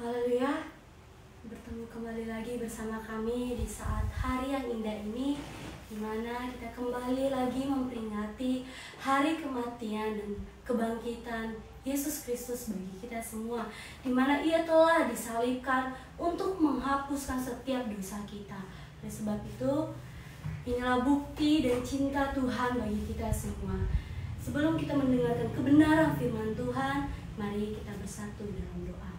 Haleluya, bertemu kembali lagi bersama kami di saat hari yang indah ini, di mana kita kembali lagi memperingati hari kematian dan kebangkitan Yesus Kristus bagi kita semua, di mana Ia telah disalibkan untuk menghapuskan setiap dosa kita. Oleh sebab itu, inilah bukti dan cinta Tuhan bagi kita semua. Sebelum kita mendengarkan kebenaran firman Tuhan, mari kita bersatu dalam doa.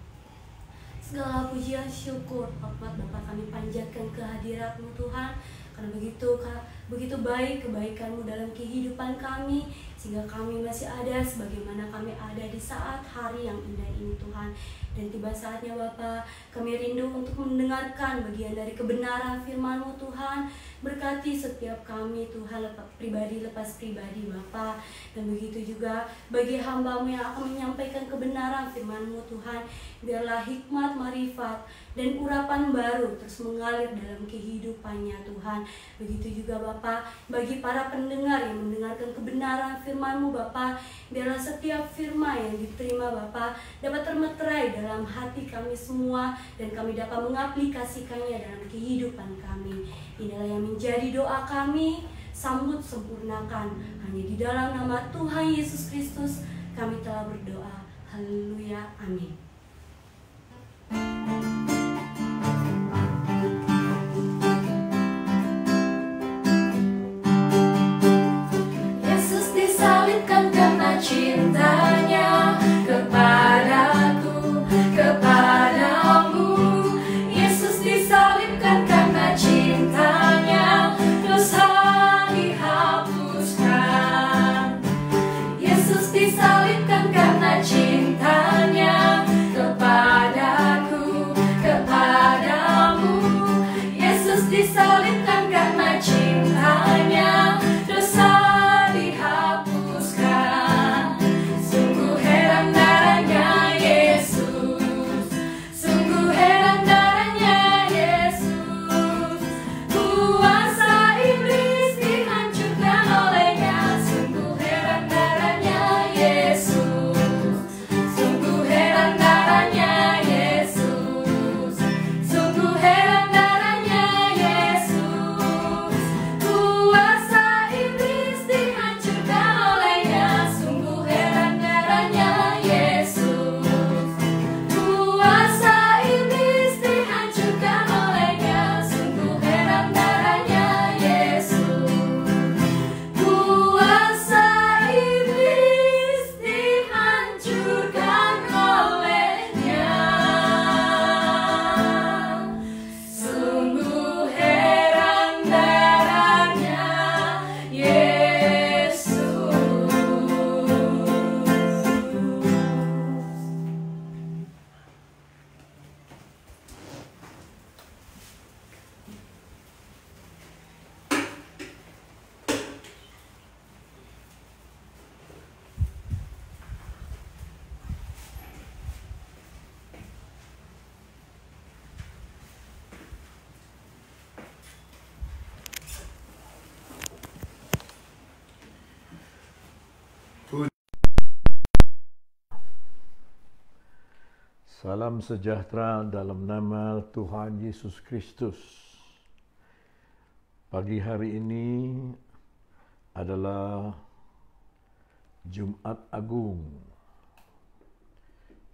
Segala pujian syukur hormat Bapa kami panjatkan kehadirat-Mu Tuhan, karena begitu baik kebaikan-Mu dalam kehidupan kami, sehingga kami masih ada sebagaimana kami ada di saat hari yang indah ini Tuhan. Dan tiba saatnya Bapa, kami rindu untuk mendengarkan bagian dari kebenaran firman-Mu Tuhan. Berkati setiap kami Tuhan, pribadi lepas pribadi Bapa. Dan begitu juga bagi hamba-Mu yang akan menyampaikan kebenaran firman-Mu Tuhan. Biarlah hikmat, marifat, dan urapan baru terus mengalir dalam kehidupannya Tuhan. Begitu juga Bapa, bagi para pendengar yang mendengarkan kebenaran firman-Mu Bapa, biarlah setiap firman yang diterima Bapa dapat termeterai dalam hati kami semua, dan kami dapat mengaplikasikannya dalam kehidupan kami. Inilah yang menjadi doa kami, sambut sempurnakan. Hanya di dalam nama Tuhan Yesus Kristus kami telah berdoa. Haleluya, amin. Yesus disalibkan karena cintanya kepadaku, kepadamu. Yesus disalibkan karena cintanya, dosa dihapuskan. Yesus disalibkan karena cintanya kepadaku, kepadamu. Yesus disalibkan karena cintanya, dosa dihapuskan. Sungguh heran darahnya Yesus, sungguh heran darahnya Yesus. Kuasa iblis dihancurkan olehnya. Sungguh heran darahnya Yesus, sungguh heran darahnya Yesus, sungguh heran darahnya Yesus. Kuasa iblis dihancurkan olehnya. Sungguh heran darahnya Yesus, kuasa iblis dihancurkan olehnya. Sungguh heran darahnya Yesus, kuasa iblis dihancurkan olehnya. Sungguh heran darahnya Yesus. Salam sejahtera dalam nama Tuhan Yesus Kristus. Pagi hari ini adalah Jumat Agung.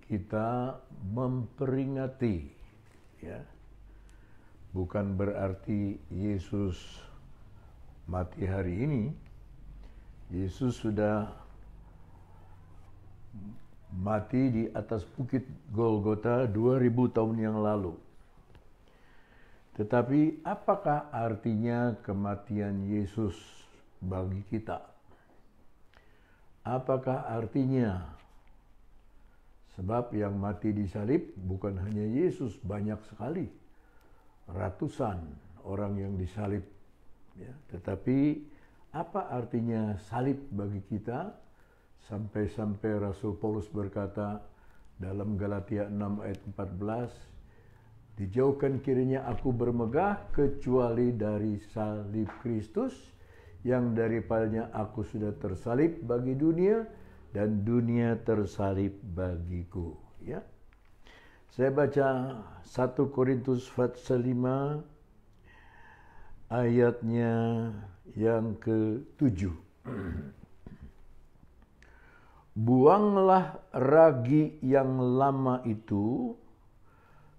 Kita memperingati, ya, bukan berarti Yesus mati hari ini. Yesus sudah mati di atas bukit Golgota 2000 tahun yang lalu. Tetapi apakah artinya kematian Yesus bagi kita? Apakah artinya? Sebab yang mati di salib bukan hanya Yesus, banyak sekali. Ratusan orang yang disalib. Ya, tetapi apa artinya salib bagi kita? Sampai-sampai Rasul Paulus berkata dalam Galatia 6 ayat 14, dijauhkan kirinya aku bermegah kecuali dari salib Kristus, yang daripadanya aku sudah tersalib bagi dunia dan dunia tersalib bagiku. Ya, Saya baca 1 Korintus pasal 5 ayatnya yang ke-7. Buanglah ragi yang lama itu,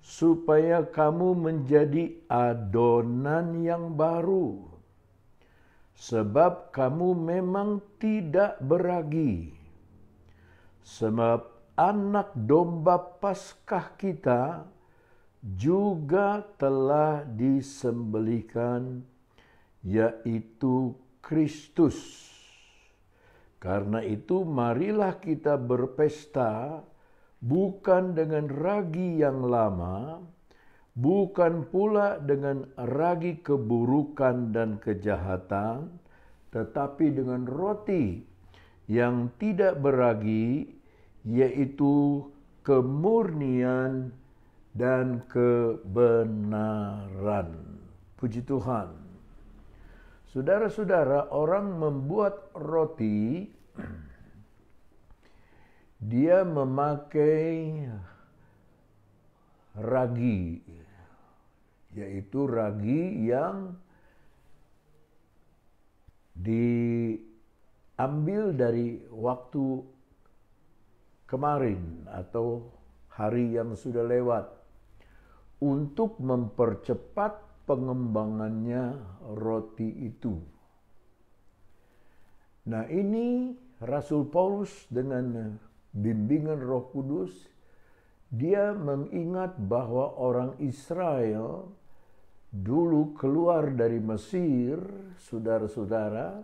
supaya kamu menjadi adonan yang baru. Sebab kamu memang tidak beragi. Sebab anak domba Paskah kita juga telah disembelihkan, yaitu Kristus. Karena itu marilah kita berpesta bukan dengan ragi yang lama, bukan pula dengan ragi keburukan dan kejahatan, tetapi dengan roti yang tidak beragi, yaitu kemurnian dan kebenaran. Puji Tuhan. Saudara-saudara, orang membuat roti, dia memakai ragi, yaitu ragi yang diambil dari waktu kemarin atau hari yang sudah lewat untuk mempercepat pengembangannya roti itu. Nah, ini Rasul Paulus dengan bimbingan Roh Kudus, dia mengingat bahwa orang Israel dulu keluar dari Mesir, saudara-saudara,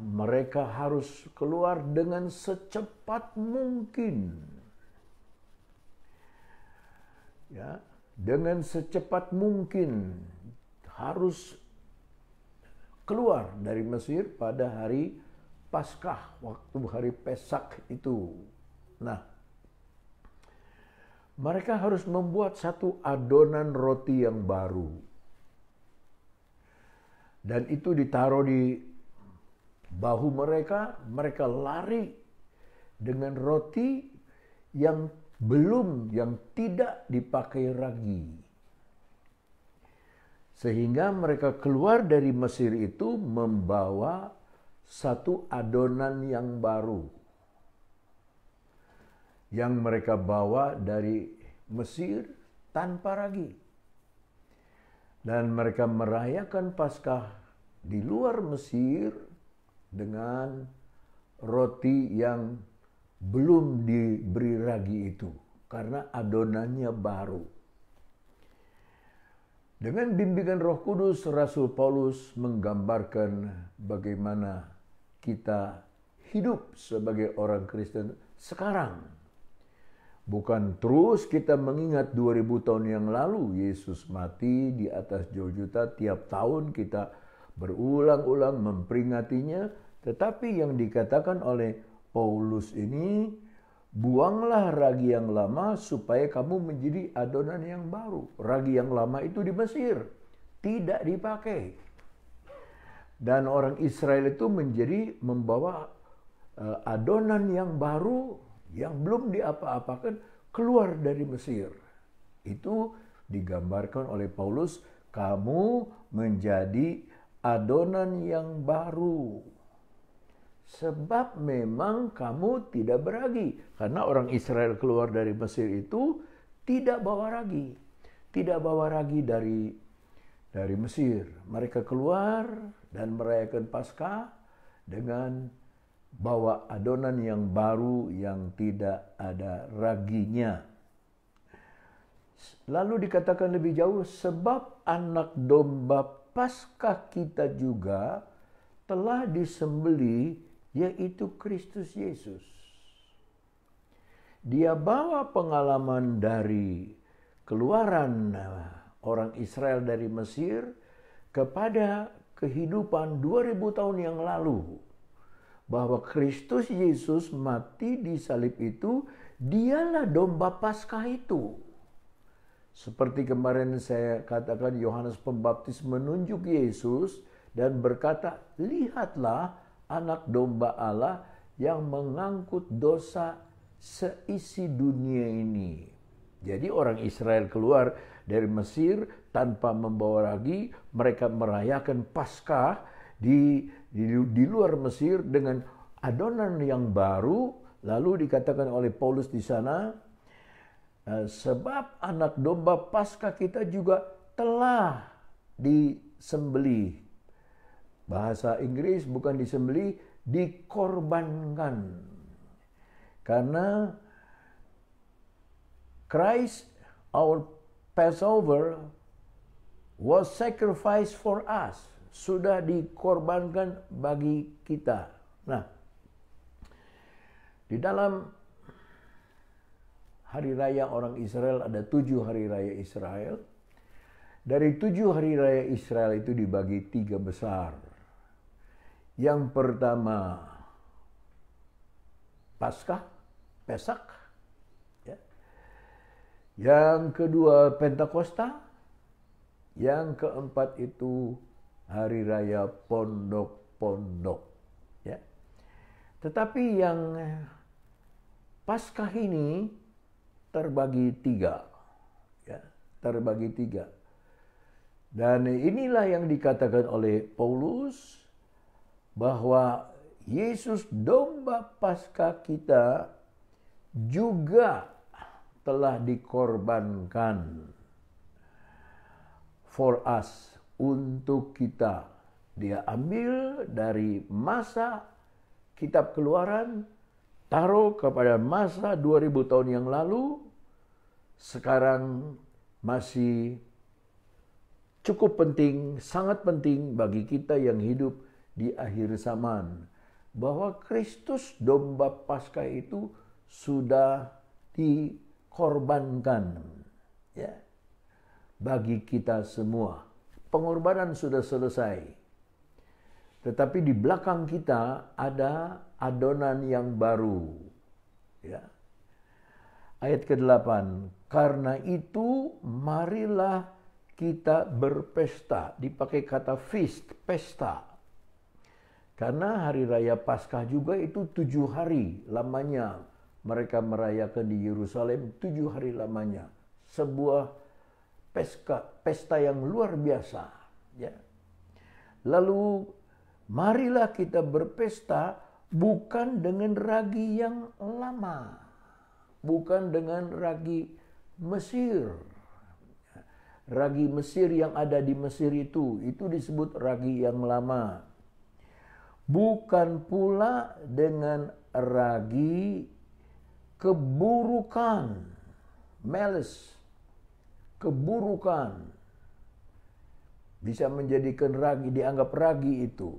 mereka harus keluar dengan secepat mungkin. Ya, dengan secepat mungkin harus keluar dari Mesir pada hari Paskah, waktu hari Pesak itu. Nah, mereka harus membuat satu adonan roti yang baru. Dan itu ditaruh di bahu mereka lari dengan roti yang tidak dipakai ragi. Sehingga mereka keluar dari Mesir itu membawa satu adonan yang baru. Yang mereka bawa dari Mesir tanpa ragi. Dan mereka merayakan Paskah di luar Mesir dengan roti yang belum diberi ragi itu, karena adonannya baru. Dengan bimbingan Roh Kudus, Rasul Paulus menggambarkan bagaimana kita hidup sebagai orang Kristen sekarang. Bukan terus kita mengingat 2000 tahun yang lalu Yesus mati di atas Golgota, tiap tahun kita berulang-ulang memperingatinya, tetapi yang dikatakan oleh Paulus ini, buanglah ragi yang lama supaya kamu menjadi adonan yang baru. Ragi yang lama itu di Mesir tidak dipakai. Dan orang Israel itu membawa adonan yang baru yang belum diapa-apakan keluar dari Mesir. Itu digambarkan oleh Paulus, kamu menjadi adonan yang baru. Sebab memang kamu tidak beragi. Karena orang Israel keluar dari Mesir itu tidak bawa ragi. Tidak bawa ragi dari Mesir. Mereka keluar dan merayakan Paskah dengan bawa adonan yang baru yang tidak ada raginya. Lalu dikatakan lebih jauh, sebab anak domba Paskah kita juga telah disembelih, yaitu Kristus Yesus. Dia bawa pengalaman dari keluaran orang Israel dari Mesir kepada kehidupan 2000 tahun yang lalu. Bahwa Kristus Yesus mati di salib itu, dialah domba Paskah itu. Seperti kemarin saya katakan, Yohanes Pembaptis menunjuk Yesus dan berkata, lihatlah anak domba Allah yang mengangkut dosa seisi dunia ini. Jadi orang Israel keluar dari Mesir tanpa membawa ragi, mereka merayakan Paskah di luar Mesir dengan adonan yang baru. Lalu dikatakan oleh Paulus di sana, sebab anak domba Paskah kita juga telah disembelih. Bahasa Inggris bukan disembelih, dikorbankan. Karena Christ, our Passover, was sacrificed for us. Sudah dikorbankan bagi kita. Nah, di dalam hari raya orang Israel ada 7 hari raya Israel. Dari 7 hari raya Israel itu dibagi 3 besar. Yang pertama Paskah, Pesak. Ya. Yang kedua Pentakosta. Yang keempat itu hari raya Pondok-Pondok. Ya. Tetapi yang Paskah ini terbagi 3. Ya, terbagi 3. Dan inilah yang dikatakan oleh Paulus bahwa Yesus domba Paskah kita juga telah dikorbankan for us, untuk kita. Dia ambil dari masa kitab Keluaran, taruh kepada masa 2000 tahun yang lalu, sekarang masih cukup penting, sangat penting bagi kita yang hidup di akhir zaman. Bahwa Kristus domba Paskah itu sudah dikorbankan, ya, bagi kita semua. Pengorbanan sudah selesai. Tetapi di belakang kita ada adonan yang baru. Ya. Ayat ke-8, karena itu marilah kita berpesta. Dipakai kata feast, pesta. Karena hari raya Paskah juga itu 7 hari lamanya. Mereka merayakan di Yerusalem 7 hari lamanya. Sebuah pesta yang luar biasa. Ya. Lalu marilah kita berpesta bukan dengan ragi yang lama. Bukan dengan ragi Mesir. Ragi Mesir yang ada di Mesir itu disebut ragi yang lama. Bukan pula dengan ragi keburukan, malice, keburukan. Bisa menjadikan ragi, dianggap ragi itu.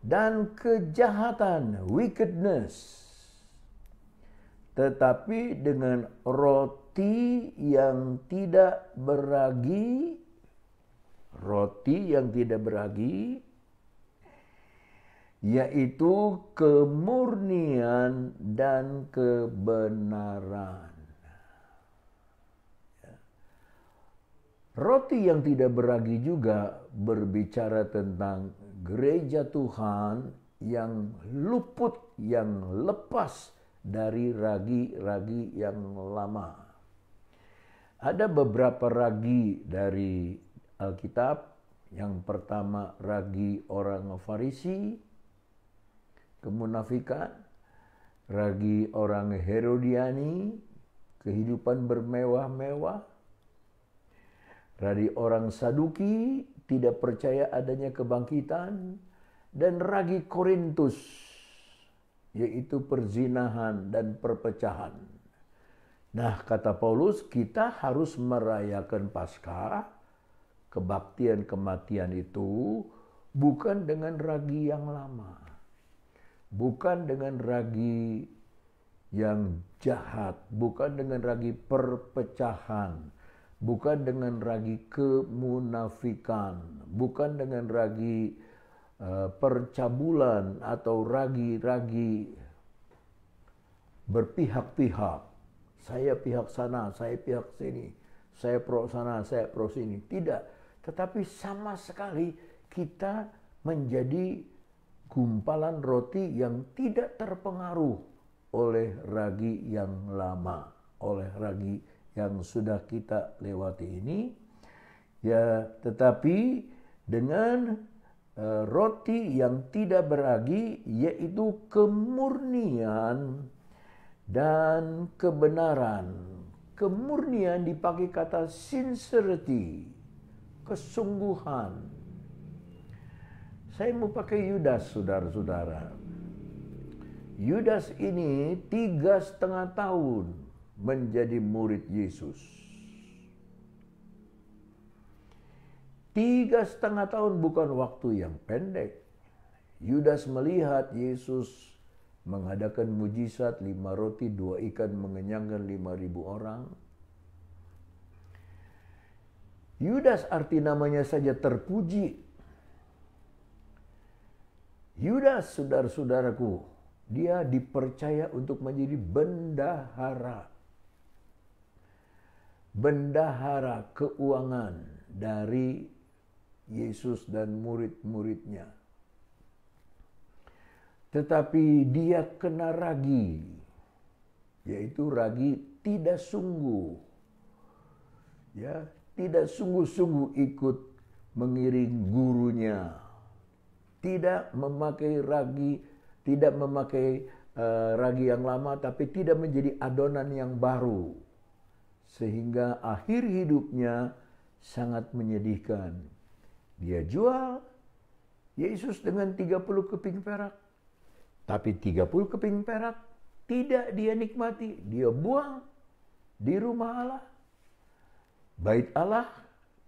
Dan kejahatan, wickedness. Tetapi dengan roti yang tidak beragi, yaitu kemurnian dan kebenaran. Roti yang tidak beragi juga berbicara tentang gereja Tuhan yang luput, yang lepas dari ragi-ragi yang lama. Ada beberapa ragi dari Alkitab. Yang pertama ragi orang Farisi, kemunafikan, ragi orang Herodiani, kehidupan bermewah-mewah, ragi orang Saduki, tidak percaya adanya kebangkitan, dan ragi Korintus, yaitu perzinahan dan perpecahan. Nah, kata Paulus, kita harus merayakan Paskah, kebaktian kematian itu, bukan dengan ragi yang lama. Bukan dengan ragi yang jahat, bukan dengan ragi perpecahan, bukan dengan ragi kemunafikan, bukan dengan ragi percabulan atau ragi-ragi berpihak-pihak. Saya pihak sana, saya pihak sini, saya pro sana, saya pro sini. Tidak, tetapi sama sekali kita menjadi gumpalan roti yang tidak terpengaruh oleh ragi yang lama, oleh ragi yang sudah kita lewati ini. Ya, tetapi dengan roti yang tidak beragi, yaitu kemurnian dan kebenaran. Kemurnian dipakai kata sincerity, kesungguhan. Saya mau pakai Yudas, saudara-saudara. Yudas ini 3,5 tahun menjadi murid Yesus. 3,5 tahun bukan waktu yang pendek. Yudas melihat Yesus mengadakan mujizat 5 roti 2 ikan mengenyangkan 5.000 orang. Yudas arti namanya saja terpuji. Yudas, saudara-saudaraku, dia dipercaya untuk menjadi bendahara. Bendahara keuangan dari Yesus dan murid-muridnya. Tetapi dia kena ragi, yaitu ragi tidak sungguh. Ya, tidak sungguh-sungguh ikut mengiring gurunya. Tidak memakai ragi, tidak memakai ragi yang lama, tapi tidak menjadi adonan yang baru. Sehingga akhir hidupnya sangat menyedihkan. Dia jual Yesus dengan 30 keping perak. Tapi 30 keping perak tidak dia nikmati. Dia buang di rumah Allah. Bait Allah,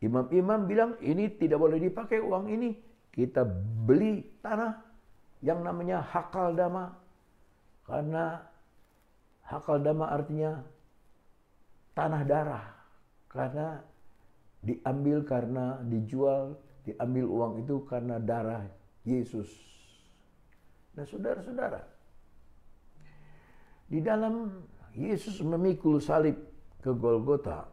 imam-imam bilang ini tidak boleh dipakai uang ini. Kita beli tanah yang namanya Hakaldama. Karena Hakaldama artinya tanah darah. Karena diambil karena dijual, diambil uang itu karena darah Yesus. Nah, saudara-saudara, di dalam Yesus memikul salib ke Golgota,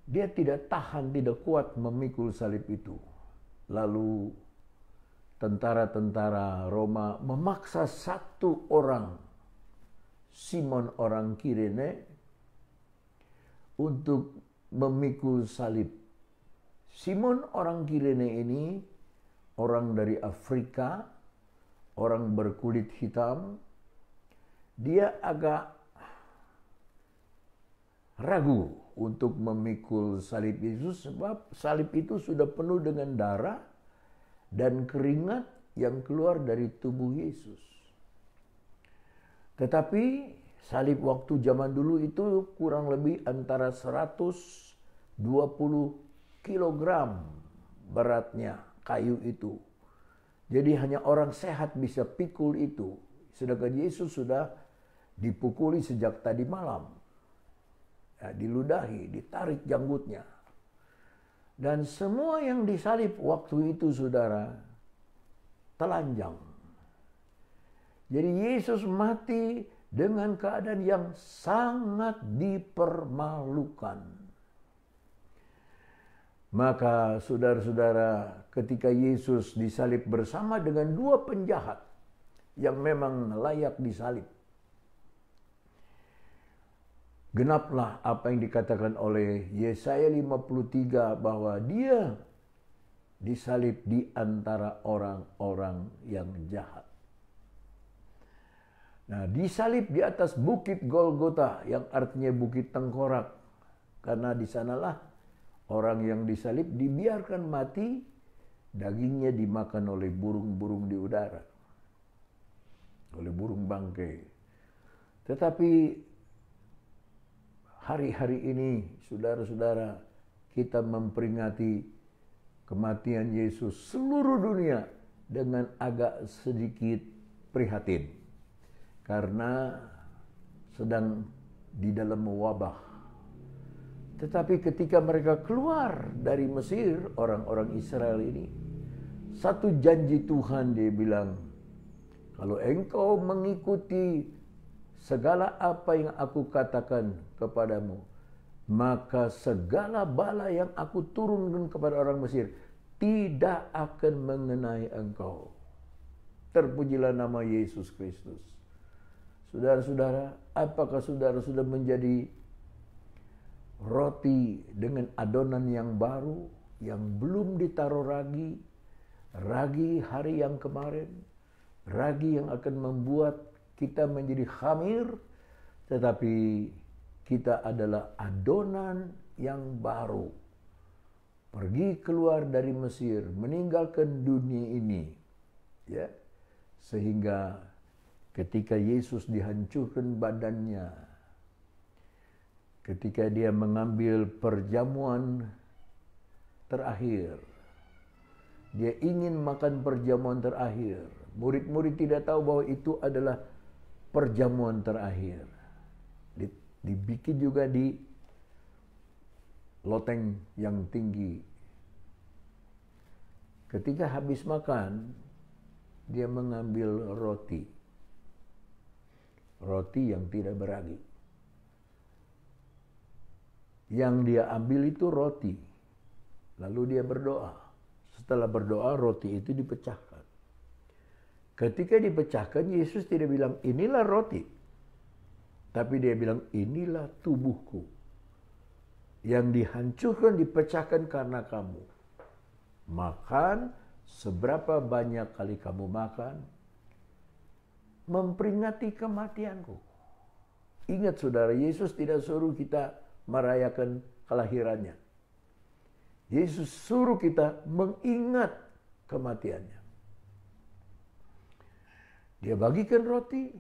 dia tidak tahan, tidak kuat memikul salib itu. Lalu tentara-tentara Roma memaksa satu orang, Simon orang Kirene, untuk memikul salib. Simon orang Kirene ini orang dari Afrika, orang berkulit hitam. Dia agak ragu untuk memikul salib Yesus sebab salib itu sudah penuh dengan darah dan keringat yang keluar dari tubuh Yesus. Tetapi salib waktu zaman dulu itu kurang lebih antara 120 kilogram beratnya kayu itu. Jadi hanya orang sehat bisa pikul itu. Sedangkan Yesus sudah dipukuli sejak tadi malam. Ya, diludahi, ditarik janggutnya. Dan semua yang disalib waktu itu, saudara, telanjang. Jadi Yesus mati dengan keadaan yang sangat dipermalukan. Maka saudara-saudara, ketika Yesus disalib bersama dengan 2 penjahat yang memang layak disalib, genaplah apa yang dikatakan oleh Yesaya 53 bahwa dia disalib di antara orang-orang yang jahat. Nah, disalib di atas bukit Golgota yang artinya bukit tengkorak. Karena di sanalah orang yang disalib dibiarkan mati, dagingnya dimakan oleh burung-burung di udara. Oleh burung bangkai. Tetapi hari-hari ini, saudara-saudara, kita memperingati kematian Yesus seluruh dunia dengan agak sedikit prihatin. Karena sedang di dalam wabah. Tetapi ketika mereka keluar dari Mesir, orang-orang Israel ini, satu janji Tuhan, dia bilang, kalau engkau mengikuti segala apa yang aku katakan kepadamu, maka segala bala yang aku turunkan kepada orang Mesir tidak akan mengenai engkau. Terpujilah nama Yesus Kristus. Saudara-saudara, apakah saudara sudah menjadi roti dengan adonan yang baru, yang belum ditaruh ragi hari yang kemarin, ragi yang akan membuat kita menjadi khamir, tetapi kita adalah adonan yang baru. Pergi keluar dari Mesir, meninggalkan dunia ini, ya, sehingga ketika Yesus dihancurkan badannya, ketika dia mengambil perjamuan terakhir, dia ingin makan perjamuan terakhir. Murid-murid tidak tahu bahwa itu adalah perjamuan terakhir. Dibikin juga di loteng yang tinggi. Ketika habis makan, dia mengambil roti. Roti yang tidak beragi. Yang dia ambil itu roti. Lalu dia berdoa. Setelah berdoa, roti itu dipecahkan. Ketika dipecahkan, Yesus tidak bilang, inilah roti. Tapi dia bilang, inilah tubuhku. Yang dihancurkan, dipecahkan karena kamu. Makan, seberapa banyak kali kamu makan, memperingati kematianku. Ingat saudara, Yesus tidak suruh kita merayakan kelahirannya. Yesus suruh kita mengingat kematiannya. Dia bagikan roti.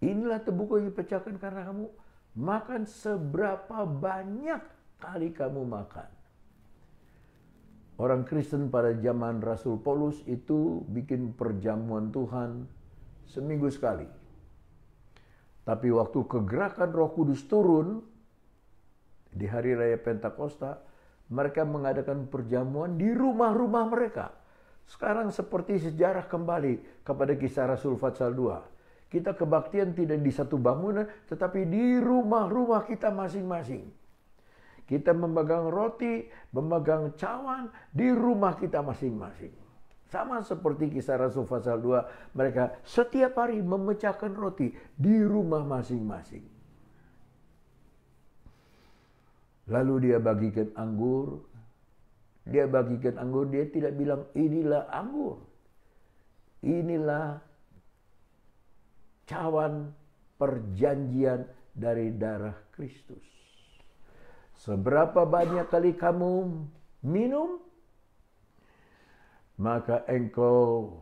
Inilah tubuhku yang dipecahkan karena kamu. Makan seberapa banyak kali kamu makan. Orang Kristen pada zaman Rasul Paulus itu bikin perjamuan Tuhan seminggu sekali. Tapi waktu kegerakan Roh Kudus turun di hari raya Pentakosta, mereka mengadakan perjamuan di rumah-rumah mereka. Sekarang seperti sejarah kembali kepada Kisah Rasul pasal 2. Kita kebaktian tidak di satu bangunan, tetapi di rumah-rumah kita masing-masing. Kita memegang roti, memegang cawan di rumah kita masing-masing. Sama seperti Kisah Rasul pasal 2, mereka setiap hari memecahkan roti di rumah masing-masing. Lalu dia bagikan anggur. Dia bagikan anggur, dia tidak bilang inilah anggur. Inilah cawan perjanjian dari darah Kristus. Seberapa banyak kali kamu minum, maka engkau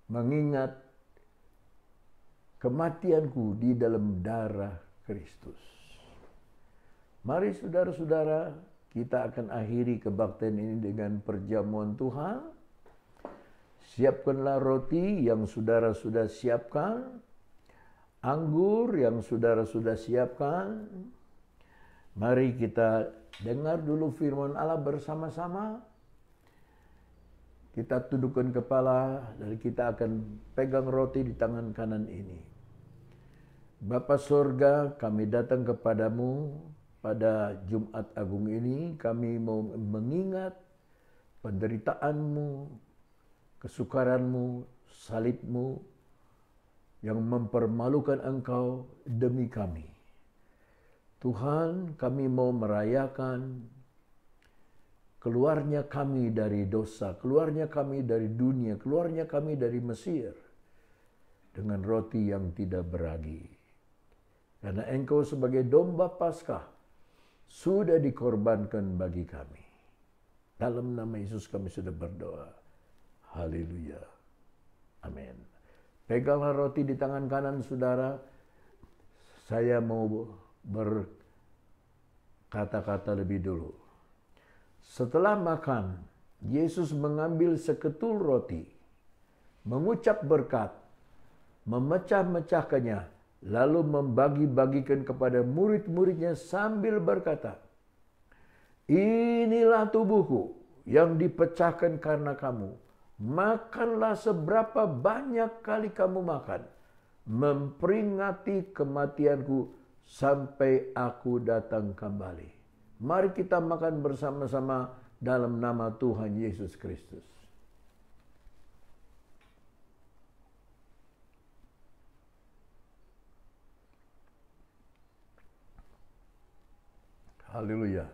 mengingat kematianku di dalam darah Kristus. Mari saudara-saudara, kita akan akhiri kebaktian ini dengan perjamuan Tuhan. Siapkanlah roti yang saudara sudah siapkan, anggur yang saudara sudah siapkan. Mari kita dengar dulu firman Allah bersama-sama. Kita tundukkan kepala dan kita akan pegang roti di tangan kanan ini. Bapa surga, kami datang kepadamu. Pada Jumat Agung ini kami mau mengingat penderitaanmu, kesukaranmu, salibmu yang mempermalukan engkau demi kami. Tuhan, kami mau merayakan keluarnya kami dari dosa, keluarnya kami dari dunia, keluarnya kami dari Mesir dengan roti yang tidak beragi. Karena engkau sebagai domba Paskah sudah dikorbankan bagi kami. Dalam nama Yesus kami sudah berdoa. Haleluya. Amin. Peganglah roti di tangan kanan saudara. Saya mau berkata-kata lebih dulu. Setelah makan, Yesus mengambil seketul roti, mengucap berkat, memecah-mecahkannya, lalu membagi-bagikan kepada murid-muridnya sambil berkata, inilah tubuhku yang dipecahkan karena kamu. Makanlah seberapa banyak kali kamu makan, memperingati kematianku sampai aku datang kembali. Mari kita makan bersama-sama dalam nama Tuhan Yesus Kristus. Haleluya.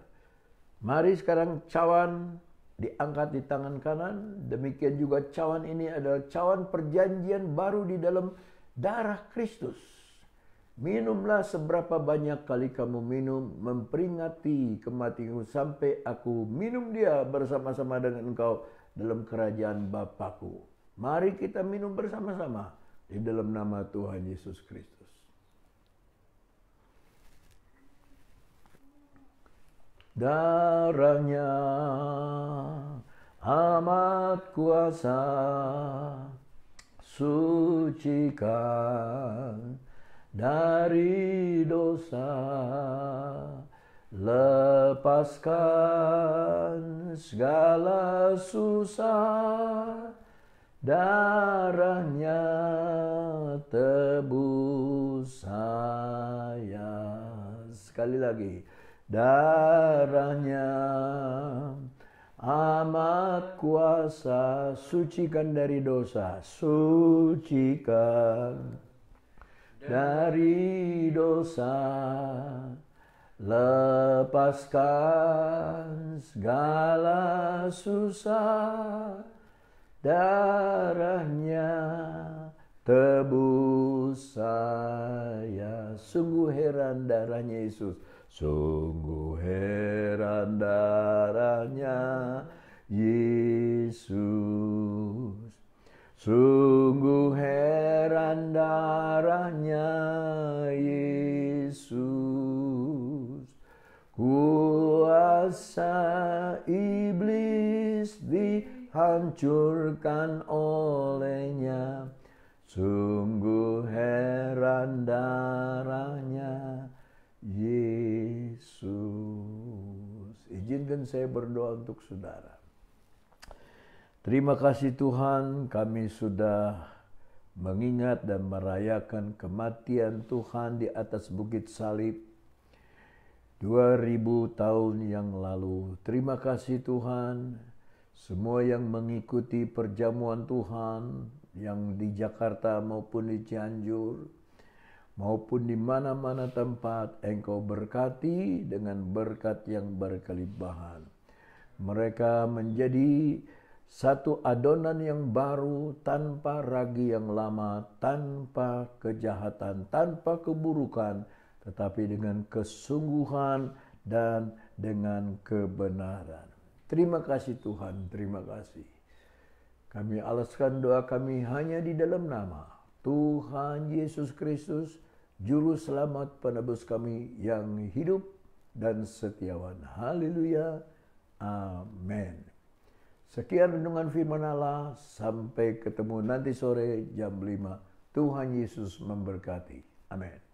Mari sekarang cawan diangkat di tangan kanan. Demikian juga cawan ini adalah cawan perjanjian baru di dalam darah Kristus. Minumlah seberapa banyak kali kamu minum, memperingati kematianku sampai aku minum dia bersama-sama dengan engkau dalam kerajaan Bapakku. Mari kita minum bersama-sama di dalam nama Tuhan Yesus Kristus. Darahnya amat kuasa, sucikan dari dosa, lepaskan segala susah, darahnya tebus saya. Sekali lagi, darahnya amat kuasa, sucikan dari dosa, sucikan dari dosa, lepaskan segala susah, darahnya tebus saya. Sungguh heran darahnya Yesus, sungguh heran darahnya Yesus. Sungguh heran darahnya Yesus. Kuasa iblis dihancurkan olehnya. Sungguh heran darahnya Yesus. Izinkan saya berdoa untuk saudara. Terima kasih Tuhan, kami sudah mengingat dan merayakan kematian Tuhan di atas bukit salib 2000 tahun yang lalu. Terima kasih Tuhan, semua yang mengikuti perjamuan Tuhan, yang di Jakarta maupun di Cianjur, maupun di mana-mana tempat, Engkau berkati dengan berkat yang berkelimpahan. Mereka menjadi satu adonan yang baru, tanpa ragi yang lama, tanpa kejahatan, tanpa keburukan, tetapi dengan kesungguhan dan dengan kebenaran. Terima kasih Tuhan, terima kasih. Kami alaskan doa kami hanya di dalam nama Tuhan Yesus Kristus, Juru Selamat penebus kami yang hidup dan setiawan. Haleluya. Amin. Sekian renungan firman Allah. Sampai ketemu nanti sore jam 5. Tuhan Yesus memberkati. Amin.